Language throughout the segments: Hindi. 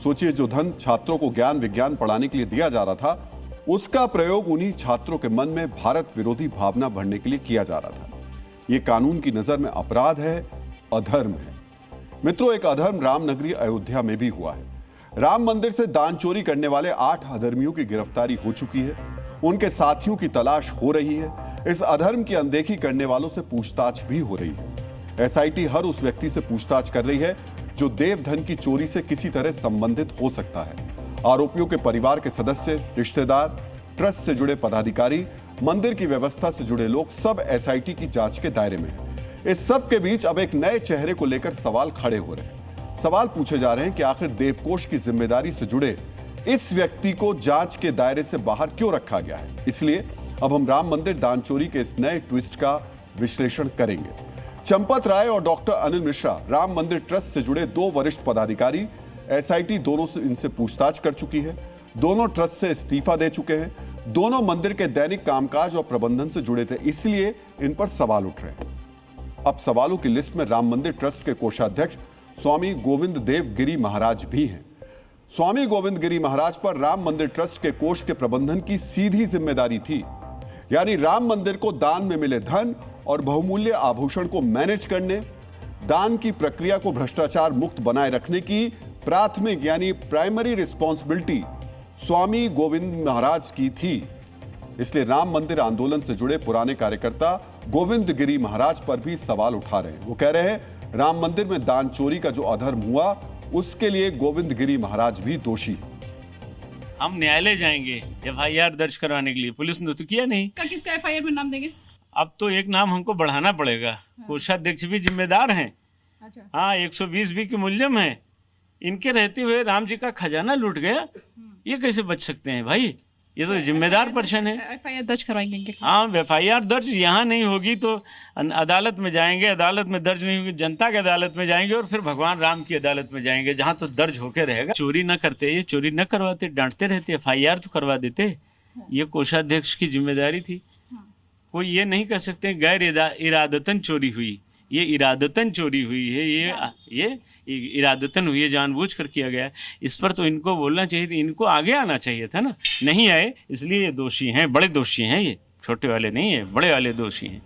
सोचिए, जो धन छात्रों को ज्ञान विज्ञान पढ़ाने के लिए दिया जा रहा था, उसका प्रयोग उन्हीं छात्रों के मन में भारत विरोधी भावना भरने के लिए किया जा रहा था। यह कानून की नजर में अपराध है, अधर्म है। मित्रों, एक अधर्म रामनगरी अयोध्या में भी हुआ है। राम मंदिर से दान चोरी करने वाले 8 अधर्मियों की गिरफ्तारी हो चुकी है। उनके साथियों की तलाश हो रही है। इस अधर्म की अनदेखी करने वालों से पूछताछ भी हो रही है। एसआईटी हर उस व्यक्ति से पूछताछ कर रही है जो देव धन की चोरी से किसी तरह संबंधित हो सकता है। आरोपियों के परिवार के सदस्य, रिश्तेदार, ट्रस्ट से जुड़े पदाधिकारी, मंदिर की व्यवस्था से जुड़े लोग सब एसआईटी की जांच के दायरे में हैं। इस सब के बीच अब एक नए चेहरे को लेकर सवाल खड़े हो रहे हैं। सवाल पूछे जा रहे हैं कि आखिर देवकोष की जिम्मेदारी से जुड़े इस व्यक्ति को जांच के दायरे से बाहर क्यों रखा गया है। इसलिए अब हम राम मंदिर दान चोरी के इस नए ट्विस्ट का विश्लेषण करेंगे। चंपत राय और डॉक्टर अनिल मिश्रा, राम मंदिर ट्रस्ट से जुड़े 2 वरिष्ठ पदाधिकारी, एसआईटी दोनों से इनसे पूछताछ कर चुकी है। दोनों ट्रस्ट से इस्तीफा दे चुके हैं। दोनों मंदिर के दैनिक कामकाज और प्रबंधन से जुड़े थे, इसलिए इन पर सवाल उठ रहे हैं। अब सवालों की लिस्ट में राम मंदिर ट्रस्ट के कोषाध्यक्ष स्वामी गोविंद देव गिरी महाराज भी हैं। स्वामी गोविंद गिरी महाराज पर राम मंदिर ट्रस्ट के कोष के प्रबंधन की सीधी जिम्मेदारी थी, यानी राम मंदिर को दान में मिले धन और बहुमूल्य आभूषण को मैनेज करने, दान की प्रक्रिया को भ्रष्टाचार मुक्त बनाए रखने की प्राथमिक यानी प्राइमरी रिस्पॉन्सिबिलिटी स्वामी गोविंद महाराज की थी। इसलिए राम मंदिर आंदोलन से जुड़े पुराने कार्यकर्ता गोविंद गिरी महाराज पर भी सवाल उठा रहे हैं। वो कह रहे हैं राम मंदिर में दान चोरी का जो अधर्म हुआ उसके लिए गोविंद गिरी महाराज भी दोषी हैं। हम न्यायालय जाएंगे एफआईआर दर्ज करवाने के लिए। पुलिस ने तो किया नहीं। किसका एफआईआर में नाम देंगे? अब तो एक नाम हमको बढ़ाना पड़ेगा। कोषाध्यक्ष भी जिम्मेदार हैं। अच्छा। हाँ, 120 भी के मूल्यम है। इनके रहते हुए राम जी का खजाना लूट गया, ये कैसे बच सकते हैं भाई? ये तो जिम्मेदार पर्सन है। एफआईआर दर्ज करवाएंगे। हाँ, एफआईआर दर्ज यहाँ नहीं होगी तो अदालत में जाएंगे, अदालत में दर्ज नहीं होगी जनता की अदालत में जाएंगे और फिर भगवान राम की अदालत में जाएंगे, जहाँ तो दर्ज होके रहेगा। चोरी न करते, ये चोरी न करवाते, डांटते रहते, एफआईआर तो करवा देते। ये कोषाध्यक्ष की जिम्मेदारी थी। कोई ये नहीं कह सकते गैर इरादतन चोरी हुई। ये इरादतन चोरी हुई है, ये इरादतन हुई है, जानबूझ कर किया गया। इस पर तो इनको बोलना चाहिए था, इनको आगे आना चाहिए था ना। नहीं आए, इसलिए ये दोषी हैं, बड़े दोषी हैं। ये छोटे वाले नहीं है, बड़े वाले दोषी हैं।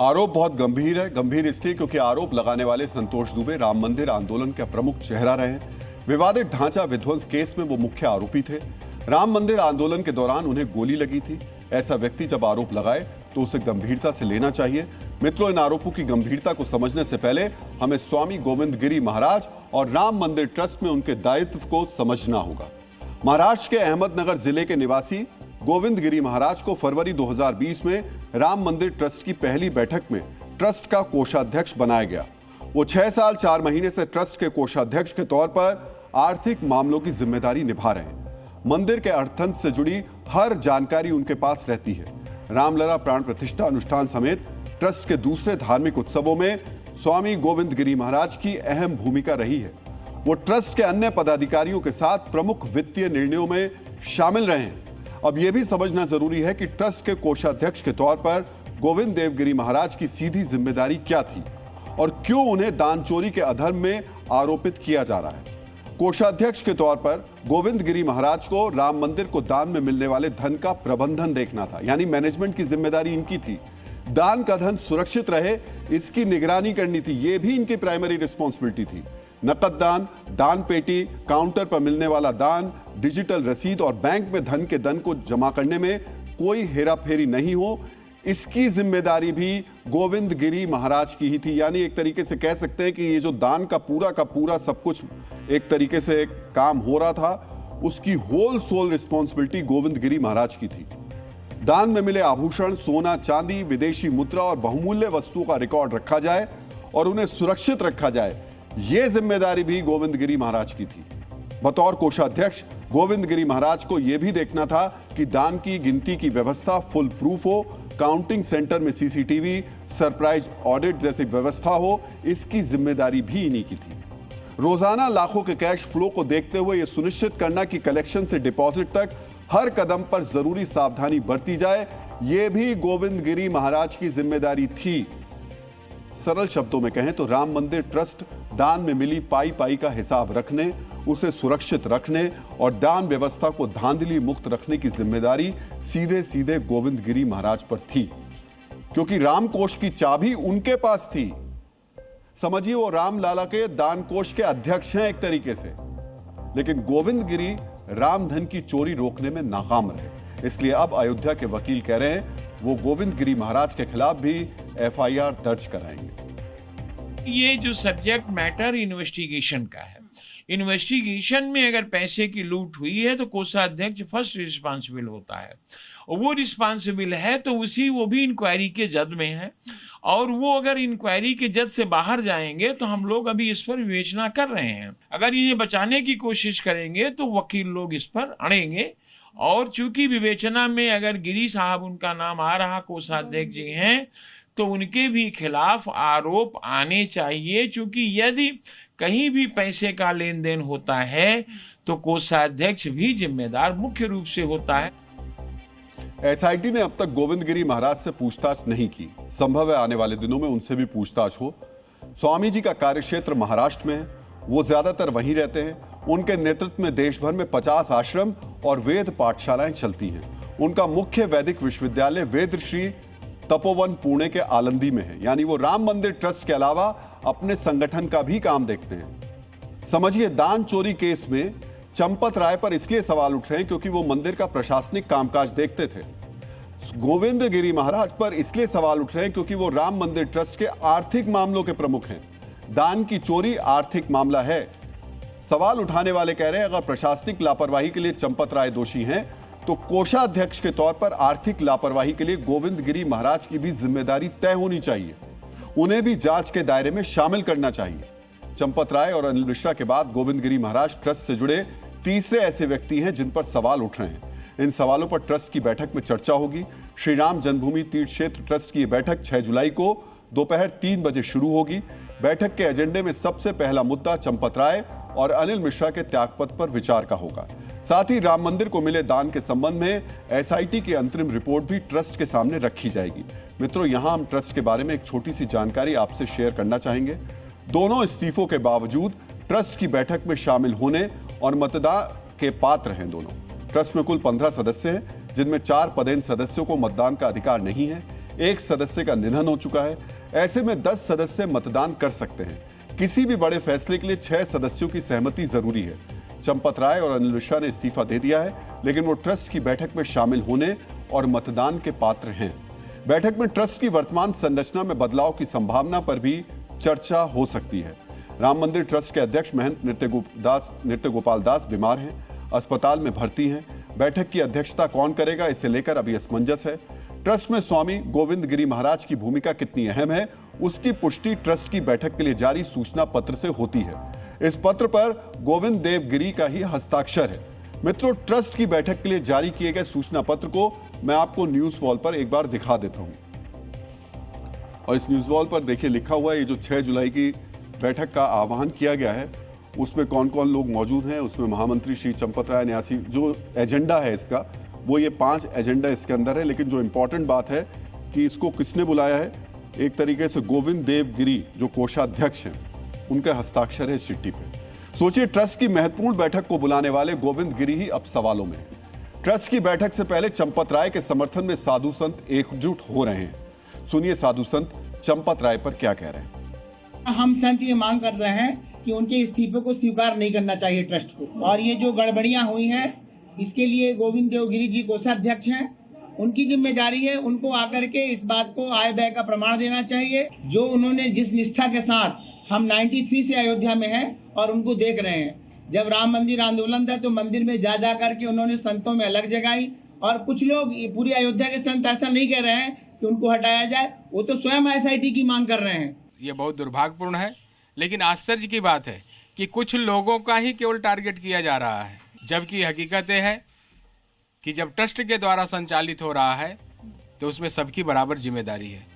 आरोप बहुत गंभीर है। गंभीर इसलिए क्योंकि आरोप लगाने वाले संतोष दुबे राम मंदिर आंदोलन का प्रमुख चेहरा रहे। विवादित ढांचा विध्वंस केस में वो मुख्य आरोपी थे। राम मंदिर आंदोलन के दौरान उन्हें गोली लगी थी। ऐसा व्यक्ति जब आरोप लगाए तो उसे गंभीरता से लेना चाहिए। मित्रों, इन आरोपों की गंभीरता को समझने से पहले हमें स्वामी गोविंद गिरी महाराज और राम मंदिर ट्रस्ट में उनके दायित्व को समझना होगा। महाराष्ट्र के अहमदनगर जिले के निवासी गोविंद गिरी महाराज को फरवरी 2020 में राम मंदिर ट्रस्ट की पहली बैठक में ट्रस्ट का कोषाध्यक्ष बनाया गया। वो 6 साल 4 महीने से ट्रस्ट के कोषाध्यक्ष के तौर पर आर्थिक मामलों की जिम्मेदारी निभा रहे हैं। मंदिर के अर्थतंत्र से जुड़ी हर जानकारी उनके पास रहती है। रामलला प्राण प्रतिष्ठा अनुष्ठान समेत ट्रस्ट के दूसरे धार्मिक उत्सवों में स्वामी गोविंद गिरी महाराज की अहम भूमिका रही है। वो ट्रस्ट के अन्य पदाधिकारियों के साथ प्रमुख वित्तीय निर्णयों में शामिल रहे हैं। अब यह भी समझना जरूरी है कि ट्रस्ट के कोषाध्यक्ष के तौर पर गोविंद देव गिरी महाराज की सीधी जिम्मेदारी क्या थी और क्यों उन्हें दान चोरी के अधर्म में आरोपित किया जा रहा है। कोषाध्यक्ष के तौर पर गोविंद गिरी महाराज को राम मंदिर को दान में मिलने वाले धन का प्रबंधन देखना था, यानी मैनेजमेंट की जिम्मेदारी इनकी थी। दान का धन सुरक्षित रहे, इसकी निगरानी करनी थी, यह भी इनकी प्राइमरी रिस्पॉन्सिबिलिटी थी। नकद दान, दान पेटी, काउंटर पर मिलने वाला दान, डिजिटल रसीद और बैंक में धन के धन को जमा करने में कोई हेराफेरी नहीं हो, इसकी जिम्मेदारी भी गोविंद गिरी महाराज की ही थी। यानी एक तरीके से कह सकते हैं कि ये जो दान का पूरा सब कुछ एक तरीके से एक काम हो रहा था, उसकी whole sole responsibility Govind Giri Maharaj की थी। दान में मिले आभूषण, सोना, चांदी, विदेशी मुद्रा और बहुमूल्य वस्तुओं का रिकॉर्ड रखा जाए और उन्हें सुरक्षित रखा जाए, यह जिम्मेदारी भी गोविंद गिरी महाराज की थी। बतौर कोषाध्यक्ष गोविंद गिरी महाराज को यह भी देखना था कि दान की गिनती की व्यवस्था फुल प्रूफ हो, काउंटिंग सेंटर में सीसीटीवी, सरप्राइज ऑडिट जैसी व्यवस्था हो, इसकी जिम्मेदारी भी इन्हीं की थी। रोजाना लाखों के कैश फ्लो को देखते हुए यह सुनिश्चित करना कि कलेक्शन से डिपॉजिट तक हर कदम पर जरूरी सावधानी बरती जाए, यह भी गोविंद गिरी महाराज की जिम्मेदारी थी। सरल शब्दों में कहें तो राम मंदिर ट्रस्ट दान में मिली पाई पाई का हिसाब रखने उसे सुरक्षित रखने और दान व्यवस्था को धांधली मुक्त रखने की जिम्मेदारी सीधे सीधे गोविंद गिरी महाराज पर थी, क्योंकि रामकोष की चाबी उनके पास थी। समझिए वो रामलाला के दान कोष के अध्यक्ष हैं एक तरीके से, लेकिन गोविंद गिरी रामधन की चोरी रोकने में नाकाम रहे। इसलिए अब अयोध्या के वकील कह रहे हैं वो गोविंद गिरी महाराज के खिलाफ भी एफआईआर दर्ज कराएंगे। ये जो सब्जेक्ट मैटर इन्वेस्टिगेशन का है, इन्वेस्टिगेशन में अगर पैसे की लूट हुई है तो कोषाध्यक्ष फर्स्ट रिस्पांसिबल होता है, और वो रिस्पांसिबल है तो वो भी इंक्वायरी के जद में है, और वो अगर इंक्वायरी के जद से बाहर जाएंगे तो हम लोग अभी इस पर विवेचना कर रहे हैं। अगर इन्हें बचाने की कोशिश करेंगे तो वकील लोग इस पर अड़ेंगे, और चूंकि विवेचना में अगर गिरी साहब उनका नाम आ रहा, कोषाध्यक्ष जी हैं, तो उनके भी खिलाफ आरोप आने चाहिए। चूंकि यदि कहीं भी पैसे का लेन देन होता है तो कोषाध्यक्ष भी जिम्मेदार मुख्य रूप से होता है। एसआईटी ने अब तक गोविंद गिरी महाराज से पूछताछ नहीं की। संभव है आने वाले दिनों में उनसे भी पूछताछ हो। स्वामी जी का कार्यक्षेत्र महाराष्ट्र में है, वो ज्यादातर वहीं रहते हैं। उनके नेतृत्व में देश भर में 50 आश्रम और वेद पाठशालाएं चलती हैं। उनका मुख्य वैदिक विश्वविद्यालय वेद श्री तपोवन पुणे के आलंदी में है। यानी वो राम मंदिर ट्रस्ट के अलावा अपने संगठन का भी काम देखते हैं। समझिए दान चोरी केस में चंपत राय पर इसलिए सवाल उठ रहे हैं क्योंकि वो मंदिर का प्रशासनिक कामकाज देखते थे। गोविंद गिरी महाराज पर इसलिए सवाल उठ रहे हैं क्योंकि वो राम मंदिर ट्रस्ट के आर्थिक मामलों के प्रमुख हैं। दान की चोरी आर्थिक मामला है। सवाल उठाने वाले कह रहे हैं अगर प्रशासनिक लापरवाही के लिए चंपत राय दोषी हैं तो कोषाध्यक्ष के तौर पर आर्थिक लापरवाही के लिए गोविंद गिरी महाराज की भी जिम्मेदारी तय होनी चाहिए। उन्हें भी जांच के दायरे में शामिल करना चाहिए। चंपत राय और अनिल मिश्रा के बाद गोविंद गिरी महाराज ट्रस्ट से जुड़े तीसरे ऐसे व्यक्ति हैं जिन पर सवाल उठ रहे हैं। इन सवालों पर ट्रस्ट की बैठक में चर्चा होगी। श्री राम जन्मभूमि तीर्थ क्षेत्र ट्रस्ट की यह बैठक 6 जुलाई को दोपहर 3 बजे शुरू होगी। बैठक के एजेंडे में सबसे पहला मुद्दा चंपत राय और अनिल मिश्रा के त्यागपत्र पर विचार का होगा। साथ ही राम मंदिर को मिले दान के संबंध में एसआईटी की अंतरिम रिपोर्ट भी ट्रस्ट के सामने रखी जाएगी। मित्रों, यहां हम ट्रस्ट के बारे में एक छोटी सी जानकारी आपसे शेयर करना चाहेंगे। दोनों इस्तीफों के बावजूद ट्रस्ट की बैठक में शामिल होने और मतदान के पात्र हैं। दोनों ट्रस्ट में कुल 15 सदस्य हैं, जिनमें 4 पदेन सदस्यों को मतदान का अधिकार नहीं है। 1 सदस्य का निधन हो चुका है। ऐसे में 10 सदस्य मतदान कर सकते हैं। किसी भी बड़े फैसले के लिए 6 सदस्यों की सहमति जरूरी है। चंपत राय और अनिल मिश्रा ने इस्तीफा दे दिया है, लेकिन वो ट्रस्ट की बैठक में शामिल होने और मतदान के पात्र हैं। बैठक में ट्रस्ट की वर्तमान संरचना में बदलाव की संभावना पर भी चर्चा हो सकती है। राम मंदिर ट्रस्ट के अध्यक्ष महंत नृत्य गोपाल दास बीमार हैं, अस्पताल में भर्ती हैं। बैठक की अध्यक्षता कौन करेगा, इसे लेकर अभी असमंजस है। ट्रस्ट में स्वामी गोविंद गिरी महाराज की भूमिका कितनी अहम है, उसकी पुष्टि ट्रस्ट की बैठक के लिए जारी सूचना पत्र से होती है। इस पत्र पर गोविंद देव गिरी का ही हस्ताक्षर है। मित्रों, ट्रस्ट की बैठक के लिए जारी किए गए सूचना पत्र को मैं आपको न्यूज वॉल पर एक बार दिखा देता हूं। और इस न्यूज वॉल पर देखिए लिखा हुआ है, ये जो 6 जुलाई की बैठक का आह्वान किया गया है उसमें कौन कौन लोग मौजूद हैं। उसमें महामंत्री श्री चंपत राय न्यासी, जो एजेंडा है इसका वो ये 5 एजेंडा इसके अंदर है। लेकिन जो इंपॉर्टेंट बात है कि इसको किसने बुलाया है, एक तरीके से गोविंद देव गिरी जो कोषाध्यक्ष हैं उनका हस्ताक्षर है इस चिट्ठी पे। सोचिए, ट्रस्ट की महत्वपूर्ण बैठक को बुलाने वाले गोविंद गिरी ही अब सवालों में हैं। ट्रस्ट की बैठक से पहले चंपत राय के समर्थन में साधु संत एकजुट हो रहे हैं। सुनिए साधु संत चंपत राय पर क्या कह रहे हैं। हम संत ये मांग कर रहे हैं कि उनके इस्तीफे को स्वीकार नहीं करना चाहिए ट्रस्ट को, और ये जो गड़बड़ियां हुई हैं इसके लिए गोविंद देव गिरी जी कोषाध्यक्ष हैं, उनकी जिम्मेदारी है। उनको आकर के इस बात को आय व्यय का प्रमाण देना चाहिए जो उन्होंने जिस निष्ठा के साथ हम 93 से अयोध्या में हैं और उनको देख रहे हैं। जब राम मंदिर आंदोलन था तो मंदिर में जा करके उन्होंने संतों में अलग जगाई, और कुछ लोग पूरी अयोध्या के संत ऐसा नहीं कह रहे हैं कि उनको हटाया जाए, वो तो स्वयं एसआईटी की मांग कर रहे हैं। ये बहुत दुर्भाग्यपूर्ण है, लेकिन आश्चर्य की बात है कि कुछ लोगों का ही केवल टारगेट किया जा रहा है, जबकि हकीकत यह है कि जब ट्रस्ट के द्वारा संचालित हो रहा है तो उसमें सबकी बराबर जिम्मेदारी है।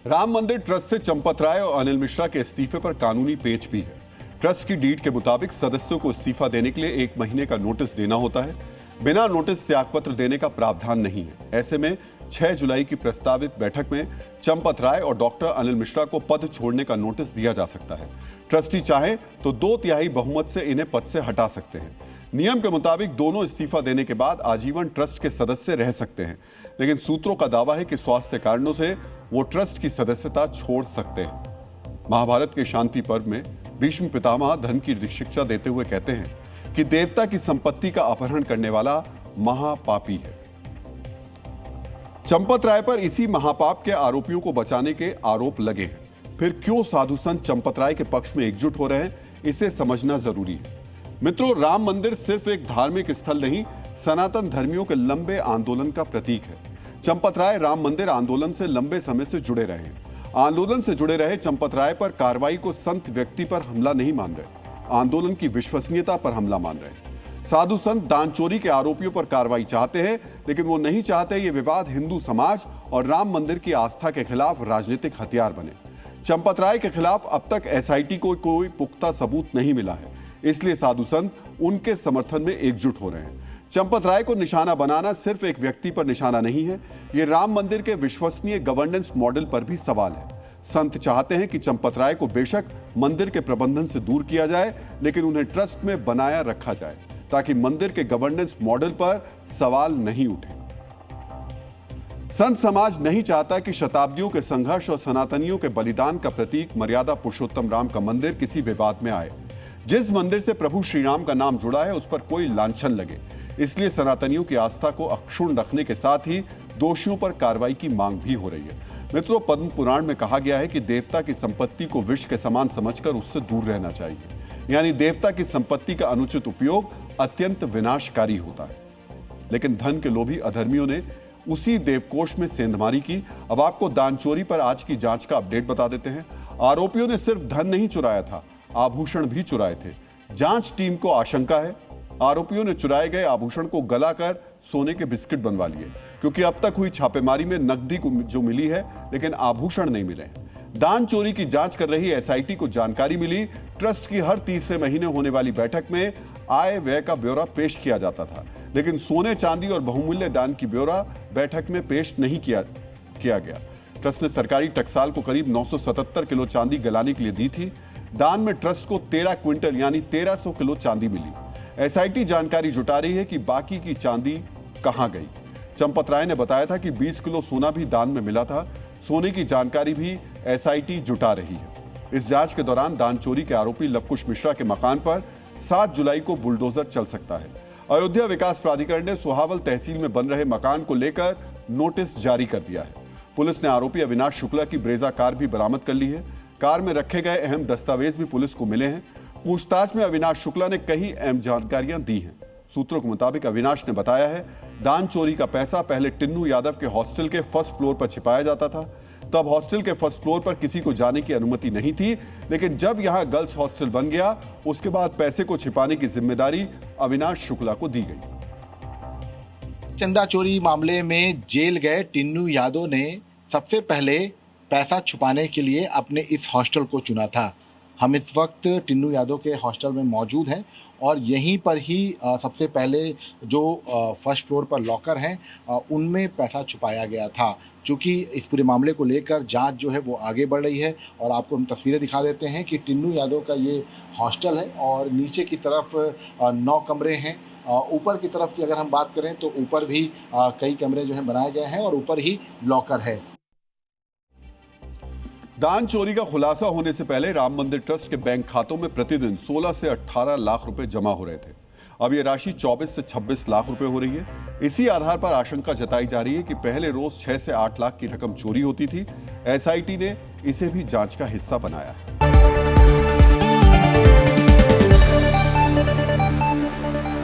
राम मंदिर ट्रस्ट से चंपत राय और अनिल मिश्रा के इस्तीफे पर कानूनी पेच भी है। ट्रस्ट की डीड के मुताबिक सदस्यों को इस्तीफा देने के लिए 1 महीने का नोटिस देना होता है। बिना नोटिस त्यागपत्र देने का प्रावधान नहीं है। ऐसे में 6 जुलाई की प्रस्तावित बैठक में चंपत राय और डॉक्टर अनिल मिश्रा को पद छोड़ने का नोटिस दिया जा सकता है। ट्रस्टी चाहे तो 2/3 बहुमत से इन्हें पद से हटा सकते हैं। नियम के मुताबिक दोनों इस्तीफा देने के बाद आजीवन ट्रस्ट के सदस्य रह सकते हैं, लेकिन सूत्रों का दावा है कि स्वास्थ्य कारणों से वो ट्रस्ट की सदस्यता छोड़ सकते हैं। महाभारत के शांति पर्व में भीष्म पितामह धन की शिक्षा देते हुए कहते हैं कि देवता की संपत्ति का अपहरण करने वाला महापापी है। चंपत राय पर इसी महापाप के आरोपियों को बचाने के आरोप लगे हैं। फिर क्यों साधु संत चंपत राय के पक्ष में एकजुट हो रहे हैं, इसे समझना जरूरी है। मित्रों, राम मंदिर सिर्फ एक धार्मिक स्थल नहीं, सनातन धर्मियों के लंबे आंदोलन का प्रतीक है। चंपत राय राम मंदिर आंदोलन से लंबे समय से जुड़े रहे हैं। आंदोलन से जुड़े रहे चंपत राय पर कार्रवाई को संत व्यक्ति पर हमला नहीं मान रहे, आंदोलन की विश्वसनीयता पर हमला मान रहे हैं। साधु संत दान चोरी के आरोपियों पर कार्रवाई चाहते हैं, लेकिन वो नहीं चाहते ये विवाद हिंदू समाज और राम मंदिर की आस्था के खिलाफ राजनीतिक हथियार बने। चंपत राय के खिलाफ अब तक एसआईटी को कोई पुख्ता सबूत नहीं मिला है, इसलिए साधु संत उनके समर्थन में एकजुट हो रहे हैं। चंपत राय को निशाना बनाना सिर्फ एक व्यक्ति पर निशाना नहीं है, ये राम मंदिर के विश्वसनीय गवर्नेंस मॉडल पर भी सवाल है। संत चाहते हैं कि चंपत राय को बेशक मंदिर के प्रबंधन से दूर किया जाए, लेकिन उन्हें ट्रस्ट में बनाया रखा जाए ताकि मंदिर के गवर्नेंस मॉडल पर सवाल नहीं उठे। संत समाज नहीं चाहता कि शताब्दियों के संघर्ष और सनातनियों के बलिदान का प्रतीक मर्यादा पुरुषोत्तम राम का मंदिर किसी विवाद में आए। जिस मंदिर से प्रभु श्री राम का नाम जुड़ा है उस पर कोई लांछन लगे, इसलिए सनातनियों की आस्था को अक्षुण्ण रखने के साथ ही दोषियों पर कार्रवाई की मांग भी हो रही है। मित्रों, पद्म पुराण में कहा गया है कि देवता की संपत्ति को विष के समान समझकर उससे दूर रहना चाहिए, यानी देवता की संपत्ति का अनुचित उपयोग अत्यंत विनाशकारी होता है। लेकिन धन के लोभी अधर्मियों ने उसी देवकोष में सेंधमारी की। अब आपको दान चोरी पर आज की जांच का अपडेट बता देते हैं। आरोपियों ने सिर्फ धन नहीं चुराया था, आभूषण भी चुराए थे। जांच टीम को आशंका है आरोपियों ने चुराए गए आभूषण को गलाकर सोने के बिस्किट बनवा लिए, क्योंकि अब तक हुई छापेमारी में नकदी को जो मिली है, लेकिन आभूषण नहीं मिले हैं। दान चोरी की जांच कर रही एसआईटी को जानकारी मिली, ट्रस्ट की हर तीसरे महीने होने वाली बैठक में आय व्यय का ब्यौरा पेश किया जाता था, लेकिन सोने चांदी और बहुमूल्य दान की ब्यौरा बैठक में पेश नहीं किया गया। ट्रस्ट ने सरकारी टकसाल को करीब 977 किलो चांदी गलाने के लिए दी थी। दान में ट्रस्ट को 13 क्विंटल यानी 1300 किलो चांदी मिली। एसआईटी जानकारी जुटा रही है कि बाकी की चांदी कहां गई। चंपत राय ने बताया था कि 20 किलो सोना भी दान में मिला था। सोने की जानकारी भी एसआईटी जुटा रही है। इस जांच के दौरान दान चोरी के आरोपी लवकुश मिश्रा के मकान पर 7 जुलाई को बुलडोजर चल सकता है। अयोध्या विकास प्राधिकरण ने सोहावल तहसील में बन रहे मकान को लेकर नोटिस जारी कर दिया है। पुलिस ने आरोपी अविनाश शुक्ला की ब्रेजा कार भी बरामद कर ली है। कार में रखे गए अहम दस्तावेज भी पुलिस को मिले हैं। पूछताछ में अविनाश शुक्ला ने कई अहम जानकारियां दी हैं। सूत्रों के मुताबिक अविनाश ने बताया है दान चोरी का पैसा पहले टिन्नू यादव के हॉस्टल के फर्स्ट फ्लोर पर छिपाया जाता था। तब हॉस्टल के फर्स्ट फ्लोर पर किसी को जाने की अनुमति नहीं थी, लेकिन जब यहां गर्ल्स हॉस्टल बन गया उसके बाद पैसे को छिपाने की जिम्मेदारी अविनाश शुक्ला को दी गई। चंदा चोरी मामले में जेल गए टिन्नू यादव ने सबसे पहले पैसा छुपाने के लिए अपने इस हॉस्टल को चुना था। हम इस वक्त टिन्नू यादव के हॉस्टल में मौजूद हैं और यहीं पर ही सबसे पहले जो फर्स्ट फ्लोर पर लॉकर हैं उनमें पैसा छुपाया गया था। चूँकि इस पूरे मामले को लेकर जांच जो है वो आगे बढ़ रही है और आपको हम तस्वीरें दिखा देते हैं कि टिन्नू यादव का ये हॉस्टल है और नीचे की तरफ 9 कमरे हैं। ऊपर की तरफ की अगर हम बात करें तो ऊपर भी कई कमरे जो हैं बनाए गए हैं और ऊपर ही लॉकर है। दान चोरी का खुलासा होने से पहले राम मंदिर ट्रस्ट के बैंक खातों में प्रतिदिन 16 से 18 लाख रुपए जमा हो रहे थे। अब यह राशि 24 से 26 लाख रुपए हो रही है। इसी आधार पर आशंका जताई जा रही है कि पहले रोज 6 से 8 लाख की रकम चोरी होती थी। एसआईटी ने इसे भी जांच का हिस्सा बनाया है।